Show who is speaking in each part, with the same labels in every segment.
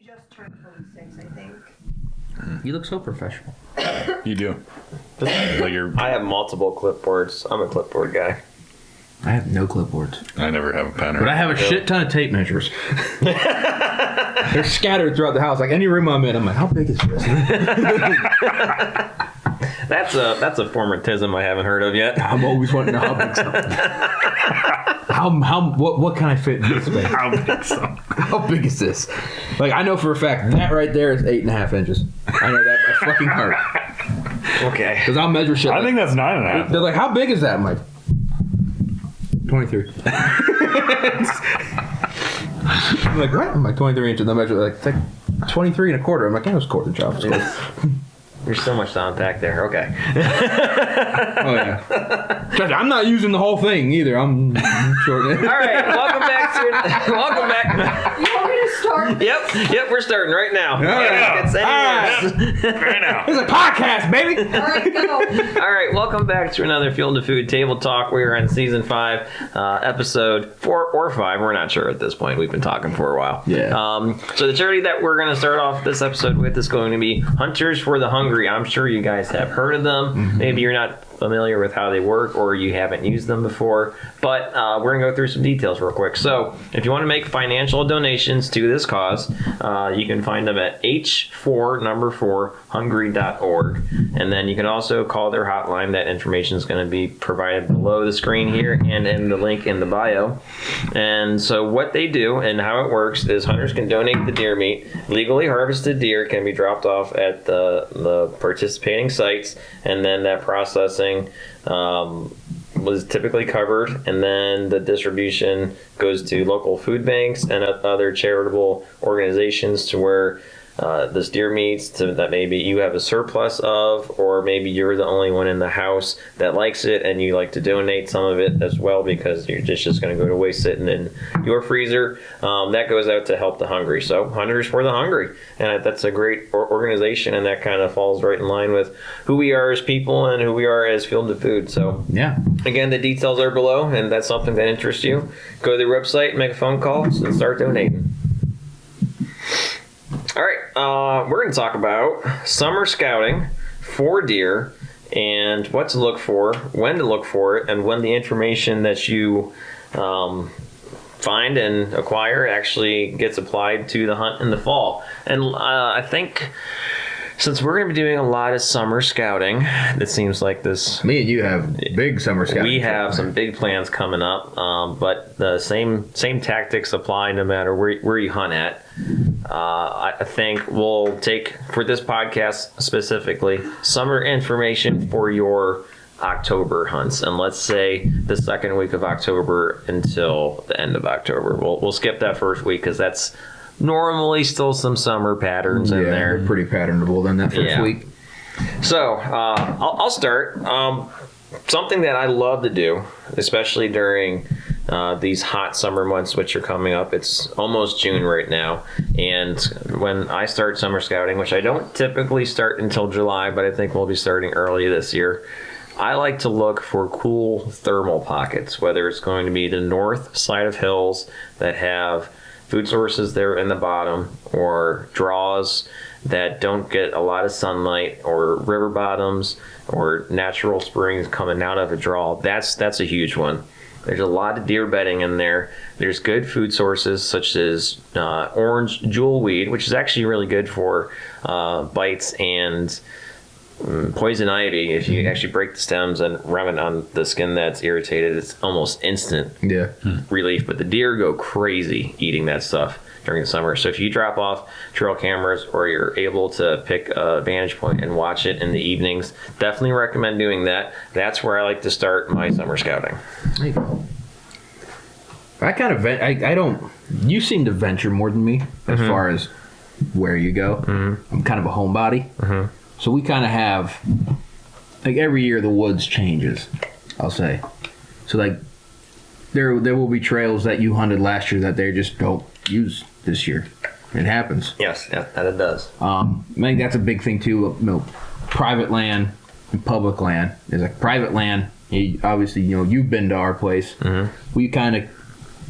Speaker 1: just turned 46, I think.
Speaker 2: You look so professional.
Speaker 3: You do. Like you're.
Speaker 4: I have multiple clipboards. I'm a clipboard guy.
Speaker 2: I have no clipboards.
Speaker 3: I never have a pen.
Speaker 2: But I have a shit ton of tape measures. They're scattered throughout the house. Like any room I'm in, I'm like, how big is this?
Speaker 4: That's a formatism I haven't heard of yet.
Speaker 2: I'm always wanting to know how big something. What can I fit in this space?
Speaker 3: How big so?
Speaker 2: How big is this? Like I know for a fact that right there is 8.5 inches. I know that by fucking heart.
Speaker 4: Okay.
Speaker 2: Because I'll measure shit.
Speaker 3: I think that's 9.5.
Speaker 2: They're like, how big is that? I'm like, 23. I'm like, what? I'm like 23 inches. They'll measure like, it's like 23 and a quarter. I'm like, yeah, it was a quarter inch off.
Speaker 4: There's so much to unpack there. Okay.
Speaker 2: Oh yeah. Trust me, I'm not using the whole thing either. I'm shorting it.
Speaker 4: All right. Welcome back. You want
Speaker 1: me to start?
Speaker 4: Yep. We're starting right now.
Speaker 2: Yeah.
Speaker 4: It's
Speaker 3: Right now.
Speaker 2: It's a podcast, baby.
Speaker 1: All right, go.
Speaker 4: All right, welcome back to another Field to Food Table Talk. We are on season 5, episode 4 or 5. We're not sure at this point. We've been talking for a while.
Speaker 2: Yeah.
Speaker 4: So the charity that we're going to start off this episode with is going to be Hunters for the Hungry. I'm sure you guys have heard of them. Mm-hmm. Maybe you're not familiar with how they work or you haven't used them before, but we're going to go through some details real quick. So if you want to make financial donations to this cause, you can find them at h4hungry.org, and then you can also call their hotline. That information is going to be provided below the screen here and in the link in the bio. And so what they do and how it works is hunters can donate the deer meat. Legally harvested deer can be dropped off at the participating sites, and then that processing was typically covered, and then the distribution goes to local food banks and other charitable organizations to where this deer meats that maybe you have a surplus of, or maybe you're the only one in the house that likes it and you like to donate some of it as well because you're just going to go to waste sitting in your freezer. That goes out to help the hungry. So Hunters for the Hungry, and that's a great organization, and that kind of falls right in line with who we are as people and who we are as Field to Food. So
Speaker 2: Yeah.
Speaker 4: again, the details are below, and that's something that interests you. Go to their website, make a phone call, and start donating. All right, we're going to talk about summer scouting for deer and what to look for, when to look for it, and when the information that you find and acquire actually gets applied to the hunt in the fall. And I think since we're going to be doing a lot of summer scouting, it seems like this...
Speaker 2: Me and you have big summer scouting.
Speaker 4: We have some big plans coming up, but the same tactics apply no matter where you hunt at. I think we'll take, for this podcast specifically, summer information for your October hunts, and let's say the second week of October until the end of October. We'll skip that first week because that's normally still some summer patterns in there.
Speaker 2: Yeah, pretty patternable then that first week.
Speaker 4: So I'll start. Something that I love to do, especially during these hot summer months, which are coming up. It's almost June right now. And when I start summer scouting, which I don't typically start until July, but I think we'll be starting early this year, I like to look for cool thermal pockets, whether it's going to be the north side of hills that have food sources there in the bottom, or draws that don't get a lot of sunlight, or river bottoms, or natural springs coming out of a draw. That's a huge one. There's a lot of deer bedding in there. There's good food sources such as orange jewelweed, which is actually really good for bites, and poison ivy. If you actually break the stems and rub it on the skin that's irritated, it's almost instant relief. But the deer go crazy eating that stuff during the summer. So if you drop off trail cameras, or you're able to pick a vantage point and watch it in the evenings, definitely recommend doing that. That's where I like to start my summer scouting.
Speaker 2: There you go. I kind of I don't. You seem to venture more than me as far as where you go. Mm-hmm. I'm kind of a homebody. Mm-hmm. So we kind of have, like, every year the woods changes, I'll say. So, like, there will be trails that you hunted last year that they just don't use this year. It happens.
Speaker 4: Yes, that it does.
Speaker 2: I think that's a big thing, too. You know, private land and public land. There's like private land. Obviously, you've been to our place. Mm-hmm. We kind of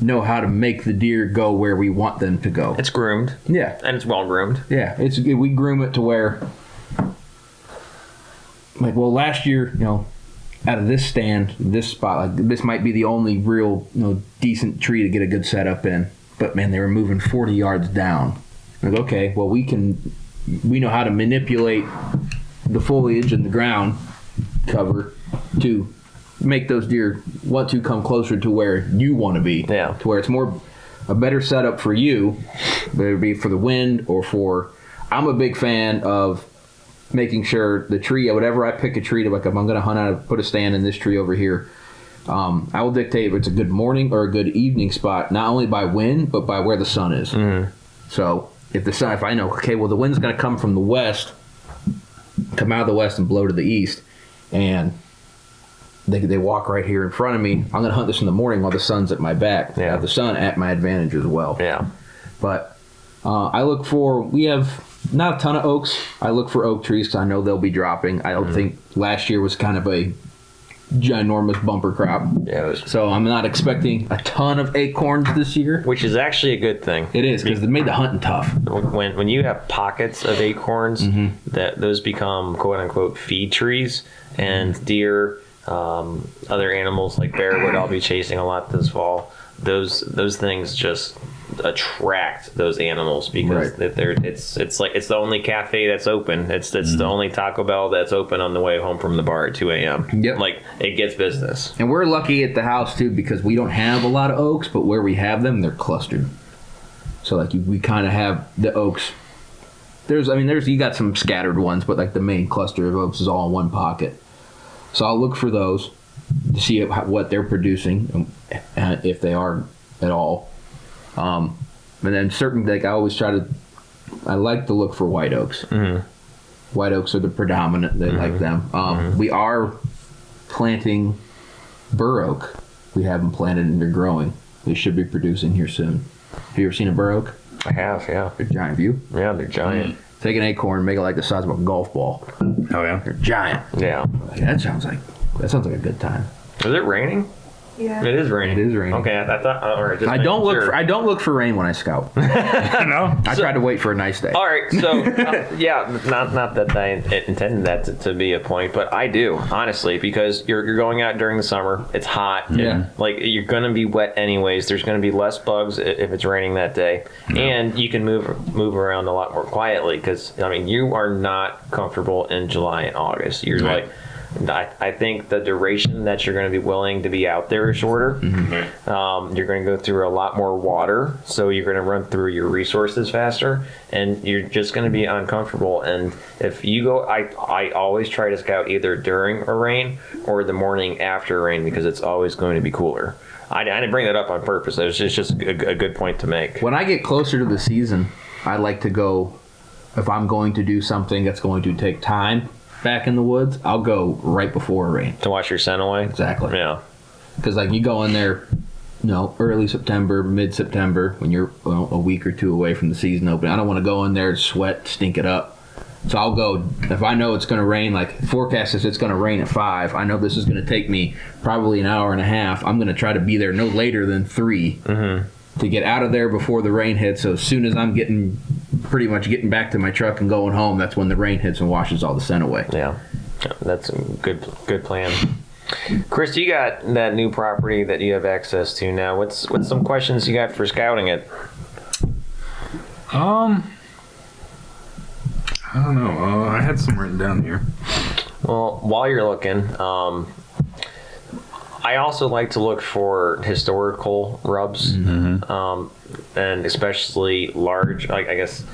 Speaker 2: know how to make the deer go where we want them to go.
Speaker 4: It's groomed.
Speaker 2: Yeah.
Speaker 4: And it's well groomed.
Speaker 2: Yeah, we groom it to where, like, well, last year, out of this stand, this spot, like, this might be the only real, decent tree to get a good setup in. But man, they were moving 40 yards down. Like, okay, well, we know how to manipulate the foliage and the ground cover to make those deer want to come closer to where you want to be.
Speaker 4: Yeah.
Speaker 2: To where it's a better setup for you, whether it be for the wind or for. I'm a big fan of making sure the tree, whatever I pick a tree to, like, if I'm going to hunt out, put a stand in this tree over here, I will dictate if it's a good morning or a good evening spot, not only by wind, but by where the sun is. Mm-hmm. So if I know, okay, well, the wind's going to come from the west, come out of the west and blow to the east, and they walk right here in front of me, I'm going to hunt this in the morning while the sun's at my back.
Speaker 4: Yeah.
Speaker 2: I have the sun at my advantage as well.
Speaker 4: Yeah.
Speaker 2: But we have not a ton of oaks. I look for oak trees because I know they'll be dropping. I don't think last year was kind of a ginormous bumper crop.
Speaker 4: Yeah.
Speaker 2: So I'm not expecting a ton of acorns this year.
Speaker 4: Which is actually a good thing.
Speaker 2: It is, because they made the hunting tough.
Speaker 4: When you have pockets of acorns, that those become quote unquote feed trees, and deer, other animals like bear would all be chasing a lot this fall. Those things just attract those animals because it's the only cafe that's open. It's the only Taco Bell that's open on the way home from the bar at 2 a.m.
Speaker 2: Yep.
Speaker 4: Like, it gets business.
Speaker 2: And we're lucky at the house too, because we don't have a lot of oaks, but where we have them, they're clustered. So like we kind of have the oaks. There's you got some scattered ones, but like the main cluster of oaks is all in one pocket. So I'll look for those to see what they're producing, and if they are at all. And then certain, like, I like to look for white oaks. Mm-hmm. White oaks are the predominant. They like them. We are planting bur oak. We have them planted and they're growing. They should be producing here soon. Have you ever seen a bur oak?
Speaker 4: I have, yeah.
Speaker 2: They're giant. View?
Speaker 4: Yeah, they're giant.
Speaker 2: Take an acorn, make it like the size of a golf ball.
Speaker 3: Oh, yeah?
Speaker 2: They're giant.
Speaker 4: Yeah.
Speaker 2: That sounds like a good time.
Speaker 4: Is it raining?
Speaker 1: Yeah.
Speaker 4: It is raining.
Speaker 2: It is raining.
Speaker 4: Okay, I thought. All right,
Speaker 2: I don't look for rain when I scout.
Speaker 3: No?
Speaker 2: I try to wait for a nice day.
Speaker 4: All right, so not that I intended that to be a point, but I do, honestly, because you're going out during the summer. It's hot.
Speaker 2: Yeah.
Speaker 4: Like, you're going to be wet anyways. There's going to be less bugs if it's raining that day, and you can move around a lot more quietly because you are not comfortable in July and August. You're
Speaker 3: right.
Speaker 4: I think the duration that you're going to be willing to be out there is shorter. Mm-hmm. You're going to go through a lot more water, so you're going to run through your resources faster, and you're just going to be uncomfortable. And if you go, I always try to scout either during a rain or the morning after rain because it's always going to be cooler. I didn't bring that up on purpose. It was just a good point to make.
Speaker 2: When I get closer to the season, I like to go, if I'm going to do something that's going to take time back in the woods, I'll go right before a rain.
Speaker 4: To wash your scent away?
Speaker 2: Exactly.
Speaker 4: Yeah.
Speaker 2: Because like you go in there, early September, mid-September, when you're a week or two away from the season opening. I don't want to go in there, sweat, stink it up. So I'll go, if I know it's going to rain, like forecast says it's going to rain at 5, I know this is going to take me probably an hour and a half. I'm going to try to be there no later than 3 to get out of there before the rain hits. So as soon as I'm pretty much getting back to my truck and going home, that's when the rain hits and washes all the scent away.
Speaker 4: Yeah, that's a good plan. Kris, you got that new property that you have access to now. What's some questions you got for scouting it?
Speaker 3: I don't know. I had some written down here.
Speaker 4: Well, while you're looking, I also like to look for historical rubs, and especially large. I guess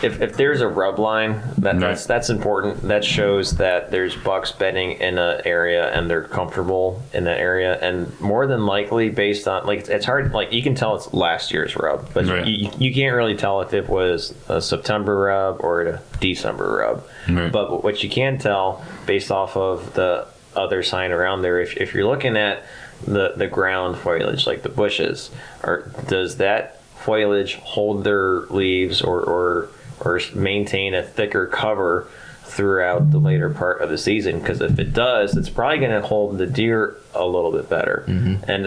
Speaker 4: if there's a rub line, that's important. That shows that there's bucks bedding in an area and they're comfortable in that area. And more than likely, based on it's hard. Like, you can tell it's last year's rub, but you can't really tell if it was a September rub or a December rub.
Speaker 3: Right.
Speaker 4: But what you can tell based off of the other sign around there, if you're looking at the ground foliage, like the bushes, or does that foliage hold their leaves or maintain a thicker cover throughout the later part of the season, because if it does, it's probably going to hold the deer a little bit better. And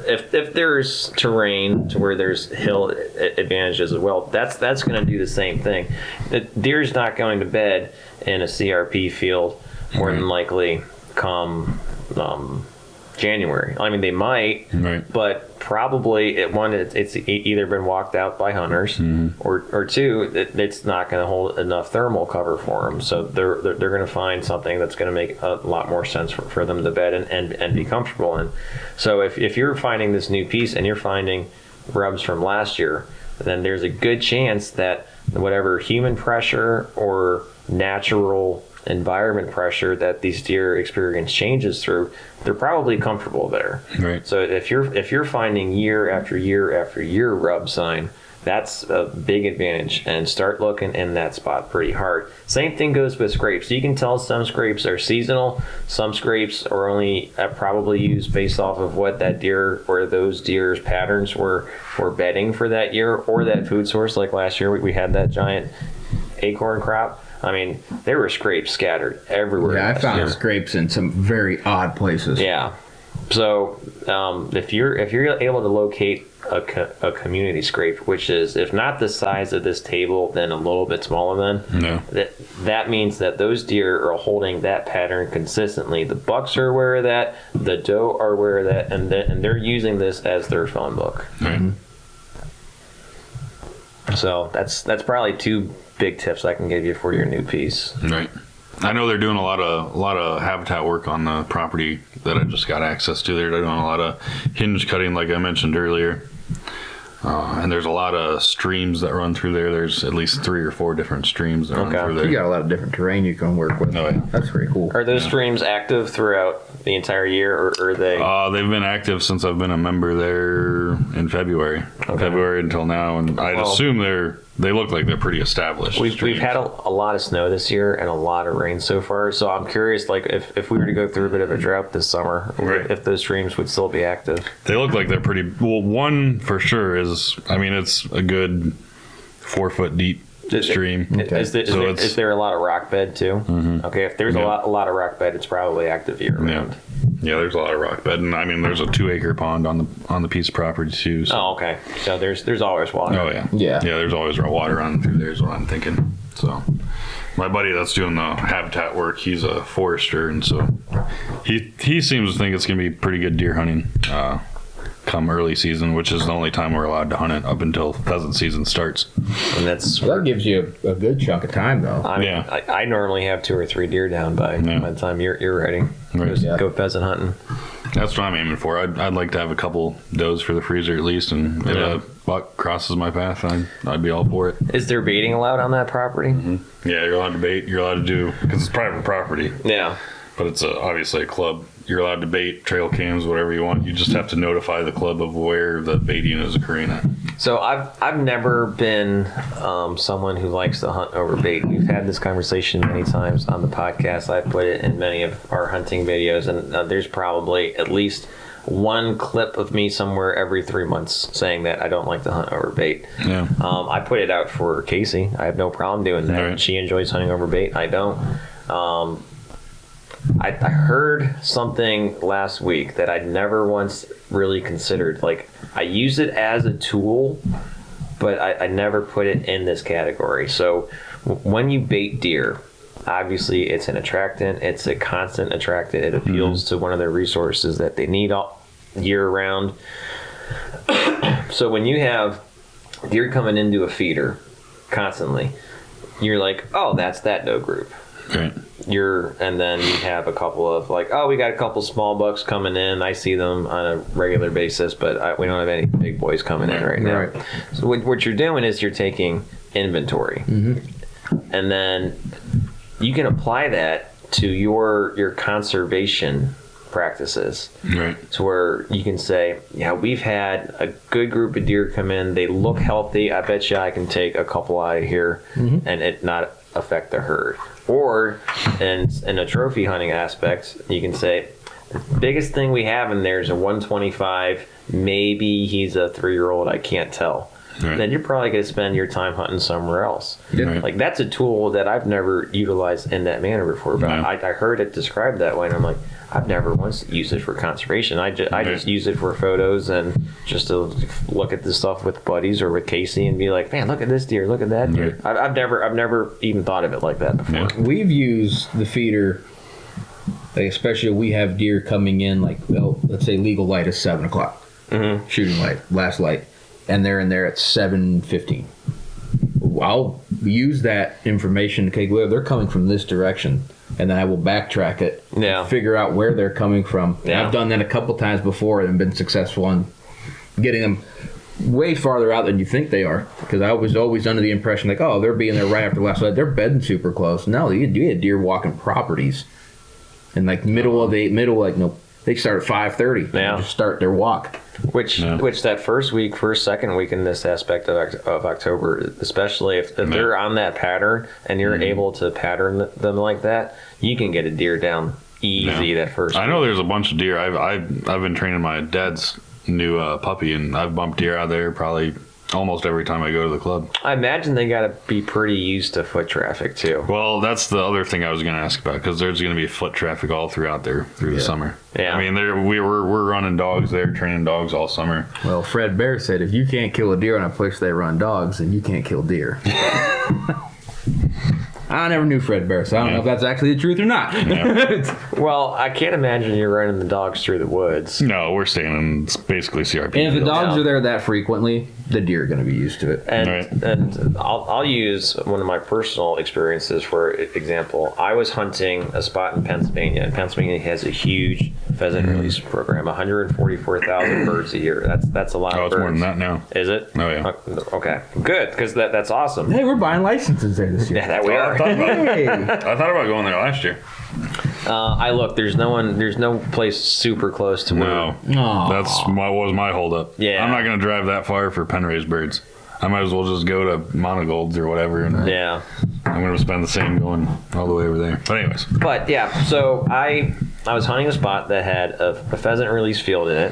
Speaker 4: if there's terrain to where there's hill advantages as well, that's going to do the same thing. The deer's not going to bed in a CRP field more than likely come January. I mean, they might, but probably it's either been walked out by hunters, or two, it's not going to hold enough thermal cover for them. So they're going to find something that's going to make a lot more sense for them to bed and be comfortable in. So if you're finding this new piece and you're finding rubs from last year, then there's a good chance that whatever human pressure or natural environment pressure that these deer experience changes through, they're probably comfortable there.
Speaker 3: Right.
Speaker 4: So if you're finding year after year after year rub sign, that's a big advantage, and start looking in that spot pretty hard. Same thing goes with scrapes. You can tell some scrapes are seasonal, some scrapes are only probably used based off of what that deer or those deer's patterns were bedding for that year, or that food source. Like last year we had that giant acorn crop. I mean, there were scrapes scattered everywhere.
Speaker 2: Yeah, I found scrapes in some very odd places.
Speaker 4: Yeah. So if you're able to locate a community scrape, which is, if not the size of this table, then a little bit smaller than, that means that those deer are holding that pattern consistently. The bucks are aware of that, the doe are aware of that, and they're using this as their phone book. So that's probably two big tips I can give you for your new piece.
Speaker 3: Right. I know they're doing a lot of habitat work on the property that I just got access to. They're doing a lot of hinge cutting, like I mentioned earlier. And there's a lot of streams that run through there. There's at least 3 or 4 different streams that run through there.
Speaker 2: You got a lot of different terrain you can work with.
Speaker 3: Oh, yeah.
Speaker 2: That's pretty cool.
Speaker 4: Are those streams active throughout the entire year, or are they?
Speaker 3: They've been active since I've been a member there in February. February until now, and I'd assume they look like they're pretty established.
Speaker 4: We've had a lot of snow this year and a lot of rain so far, so I'm curious, like, if we were to go through a bit of a drought this summer, if those streams would still be active.
Speaker 3: They look like they're pretty, well, one for sure is, I mean, it's a good 4 foot deep stream.
Speaker 4: Is there a lot of rock bed too? Okay, if there's a lot of rock bed, it's probably active year round.
Speaker 3: Yeah, there's a lot of rock bed, and I mean, there's a 2 acre pond on the piece of property too. So.
Speaker 4: Oh, okay. So there's always water.
Speaker 3: Oh yeah. There's always water on through there is what I'm thinking. So, my buddy that's doing the habitat work, he's a forester, and so he seems to think it's gonna be pretty good deer hunting come early season, which is the only time we're allowed to hunt it up until pheasant season starts.
Speaker 4: And
Speaker 2: that gives you a good chunk of time, though.
Speaker 4: I mean, I normally have 2 or 3 deer down by the time you're ready. Go pheasant hunting.
Speaker 3: That's what I'm aiming for. I'd like to have a couple does for the freezer at least, and if a buck crosses my path, I'd be all for it.
Speaker 4: Is there baiting allowed on that property?
Speaker 3: Yeah, you're allowed to bait. You're allowed to do, because it's private property.
Speaker 4: Yeah.
Speaker 3: But it's obviously a club. You're allowed to bait, trail cams, whatever you want. You just have to notify the club of where the baiting is occurring at.
Speaker 4: So I've never been someone who likes to hunt over bait. We've had this conversation many times on the podcast. I've put it in many of our hunting videos, and there's probably at least one clip of me somewhere every 3 months saying that I don't like to hunt over bait.
Speaker 3: Yeah.
Speaker 4: I put it out for Casey. I have no problem doing that.
Speaker 3: Right.
Speaker 4: She enjoys hunting over bait. I don't. I heard something last week that I'd never once really considered. Like, I use it as a tool, but I never put it in this category. So when you bait deer, obviously it's an attractant. It's a constant attractant. It appeals to one of the resources that they need all year round. So when you have deer coming into a feeder constantly, you're like, oh, that's that doe group.
Speaker 3: Right.
Speaker 4: And then you have a couple of, like, oh, we got a couple small bucks coming in. I see them on a regular basis, but we don't have any big boys coming in right now. Right. So what you're doing is you're taking inventory, and then you can apply that to your conservation practices.
Speaker 3: Right.
Speaker 4: To where you can say, yeah, we've had a good group of deer come in. They look healthy. I bet you I can take a couple out of here and it not affect the herd. Or in a trophy hunting aspect, you can say, the biggest thing we have in there is a 125. Maybe he's a 3-year-old. I can't tell.
Speaker 3: Right.
Speaker 4: then you're probably going to spend your time hunting somewhere else.
Speaker 2: Yeah.
Speaker 3: Right.
Speaker 4: Like that's a tool that I've never utilized in that manner before, but
Speaker 3: No.
Speaker 4: I heard it described that way, and I'm like, I've never once used it for conservation. I just use it for photos and just to look at the stuff with buddies or with Casey and be like, man, look at this deer, look at that deer. I've never even thought of it like that before.
Speaker 3: Yeah.
Speaker 2: We've used the feeder, like especially we have deer coming in, like, well, let's say legal light is 7 o'clock, shooting light, last light, and they're in there at 7:15. I'll use that information. Okay, well, they're coming from this direction, and then I will backtrack it, figure out where they're coming from.
Speaker 4: Yeah.
Speaker 2: I've done that a couple times before and been successful in getting them way farther out than you think they are, because I was always under the impression like, oh, they're being there right after last light, they're bedding super close. No, you had deer walking properties and like no, they start at 5:30.
Speaker 4: Yeah.
Speaker 2: Just start their walk.
Speaker 4: Which that second week in this aspect of October, especially if they're on that pattern and you're able to pattern them like that, you can get a deer down easy that first
Speaker 3: I know
Speaker 4: week.
Speaker 3: there's a bunch of deer. I've been training my dad's new puppy, and I've bumped deer out there probably almost every time I go to the club.
Speaker 4: I imagine they got to be pretty used to foot traffic too.
Speaker 3: Well, that's the other thing I was going to ask about, because there's going to be foot traffic all throughout there through the summer.
Speaker 4: Yeah.
Speaker 3: I mean, we're running dogs there, training dogs all summer.
Speaker 2: Well, Fred Bear said if you can't kill a deer on a place they run dogs, then you can't kill deer. I never knew Fred Bear, so I don't know if that's actually the truth or not.
Speaker 3: Yeah.
Speaker 4: Well, I can't imagine you're running the dogs through the woods.
Speaker 3: No, we're staying in basically CRP.
Speaker 2: And if the
Speaker 3: fields.
Speaker 2: dogs are there that frequently, the deer are going to be used to it.
Speaker 4: And
Speaker 3: Right.
Speaker 4: and I'll use one of my personal experiences for example. I was hunting a spot in Pennsylvania, and Pennsylvania has a huge pheasant release program, 144,000 birds a year. That's a lot
Speaker 3: Oh,
Speaker 4: of
Speaker 3: it's
Speaker 4: birds.
Speaker 3: more than that now.
Speaker 4: Is it?
Speaker 3: Oh, yeah.
Speaker 4: Okay, good, because that's awesome.
Speaker 2: Hey, we're buying licenses there this year.
Speaker 4: Yeah, that we
Speaker 3: I
Speaker 4: are.
Speaker 3: thought about it.
Speaker 2: Hey.
Speaker 3: I thought about going there last year.
Speaker 4: I look. There's no place super close to where.
Speaker 3: No,
Speaker 2: Aw.
Speaker 3: was my holdup.
Speaker 4: Yeah.
Speaker 3: I'm not going to drive that far for pen raised birds. I might as well just go to Monogolds or whatever, and
Speaker 4: Yeah.
Speaker 3: I'm going to spend the same going all the way over there. But anyways,
Speaker 4: But yeah, so I was hunting a spot that had a pheasant release field in it,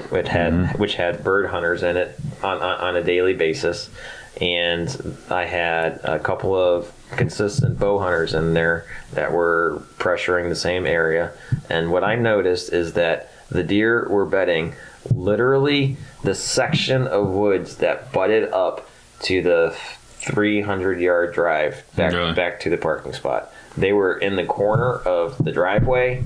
Speaker 4: which had bird hunters in it on a daily basis, and I had a couple of consistent bow hunters in there that were pressuring the same area. And what I noticed is that the deer were bedding literally the section of woods that butted up to the 300-yard drive back to the parking spot. They were in the corner of the driveway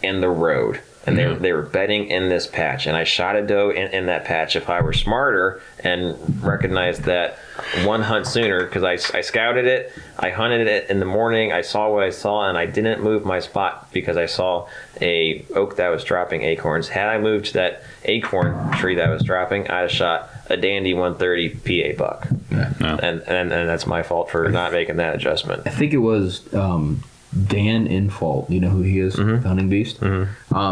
Speaker 4: and the road, and they were bedding in this patch. And I shot a doe in that patch. If I were smarter and recognized that one hunt sooner, because I scouted it, I hunted it in the morning, I saw what I saw, and I didn't move my spot because I saw a oak that was dropping acorns. Had I moved to that acorn tree that was dropping, I'd have shot a dandy 130 PA buck.
Speaker 3: no.
Speaker 4: And that's my fault for not making that adjustment.
Speaker 2: I think it was Dan Infault. You know who he is? The Hunting Beast.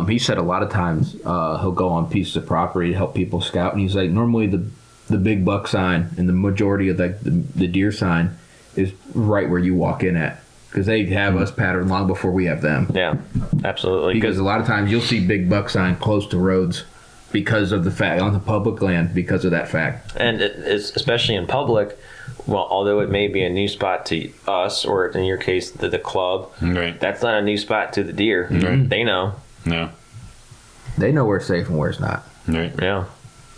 Speaker 2: He said a lot of times he'll go on pieces of property to help people scout, and he's like, normally the big buck sign and the majority of the deer sign is right where you walk in at, because they have us patterned long before we have them.
Speaker 4: Yeah, absolutely.
Speaker 2: Because a lot of times you'll see big buck sign close to roads because of the fact on the public land, because of that fact.
Speaker 4: And it's especially in public, well, although it may be a new spot to us, or in your case, the club,
Speaker 3: Right.
Speaker 4: that's not a new spot to the deer.
Speaker 3: Right.
Speaker 4: They know.
Speaker 3: No.
Speaker 2: They know where's safe and where's not.
Speaker 3: Right.
Speaker 4: Yeah.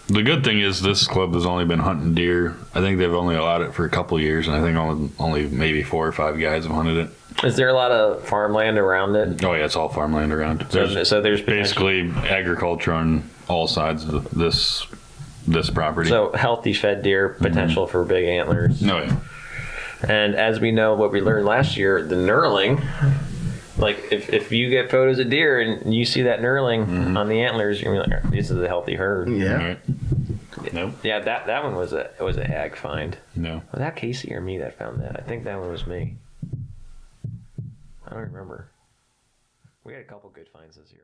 Speaker 3: The good thing is this club has only been hunting deer. I think they've only allowed it for a couple of years, and I think only maybe 4 or 5 guys have hunted it.
Speaker 4: Is there a lot of farmland around it?
Speaker 3: Oh yeah, it's all farmland around.
Speaker 4: So there's
Speaker 3: basically agriculture on all sides of this property.
Speaker 4: So healthy fed deer, potential for big antlers.
Speaker 3: No, yeah.
Speaker 4: And as we know, what we learned last year, the knurling, like if you get photos of deer and you see that knurling on the antlers, you're gonna be like, this is a healthy herd.
Speaker 2: Yeah.
Speaker 3: Right. Nope.
Speaker 4: Yeah, that one was a ag find.
Speaker 3: No.
Speaker 4: Was that Casey or me that found that? I think that one was me. I don't remember. We had a couple good finds this year.